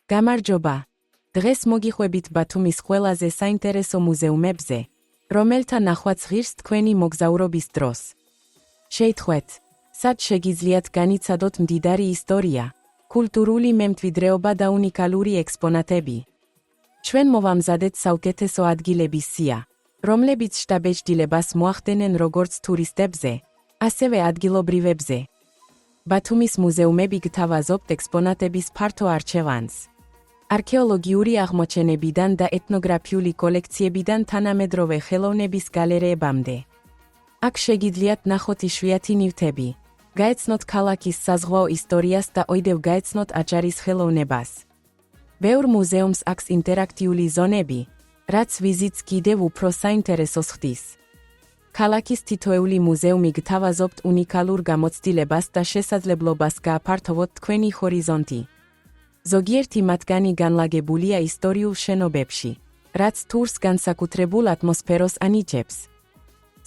გამარჯობა. დღეს მოგიხვებით ბათუმის ყველაზე საინტერესო მუზეუმებზე, რომელთა ნახვაც ღირს თქვენი მოგზაურობის დროს. შეითხვეთ, სად შეგიძლიათ განიცადოთ მდიდარი ისტორია, კულტურული მემკვიდრეობა და უნიკალური ექსპონატები. ჩვენ მოვამზადეთ საუკეთესო ადგილების სია, რომლებიც შთაბეჭდილებას მოახდენენ როგორც თურისტებზე, ასევე ადგილობრივებზე. ბათუმის მუზეუმები გთავაზობთ ექსპონატების ფართო არჩევანს. არქეოლოგიური აღმოჩენებიდან და ეთნოგრაფიული კოლექციებიდან თანამედროვე ხელოვნების გალერეებამდე. აქ შეგიძლიათ ნახოთ იშვიათი ნივთები, გაეცნოთ ქალაქის საზღვაო ისტორიას და ოიდევ გაეცნოთ აჭარის ხელოვნებას. ბევრ მუზეუმს აქვს ინტერაქტიული ზონები, რაც ვიზიტს კიდევ უფრო საინტერესოს ხდის. ქალაქის თითოეული მუზეუმი გთავაზობთ უნიკალურ გამოცდილებას და შესაძლებლობას გააფართოვოთ თქვენი ჰორიზონტი. ზოგიერთი მათგანი განლაგებულია ისტორიულ შენობებში, რაც თურს განსაკუთრებულ ატმოსფეროს ანიჭებს.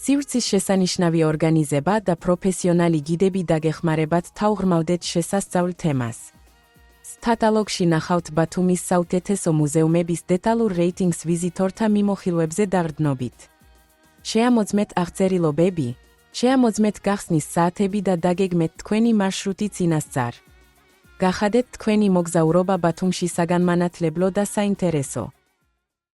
სივრცის შესანიშნავი ორგანიზება და პროფესიონალი გიდები დაგეხმარებათ თავღრმავდეთ შესასწავლ თემას. კატალოგში ნახავთ ბათუმის საუკეთესო მუზეუმების დეტალურ რეიტინგს ვიზიტორთა მიმოხილვებზე დაყრდნობით. შეამოძმეთ აღწერილობები, შეამოძმეთ გახსნის საათები და დაგეგმეთ თქვენი მარშრუტი წინასწარ. გახადეთ თქვენი მოგზაურობა ბათუმში საგანმანათლებლო და საინტერესო.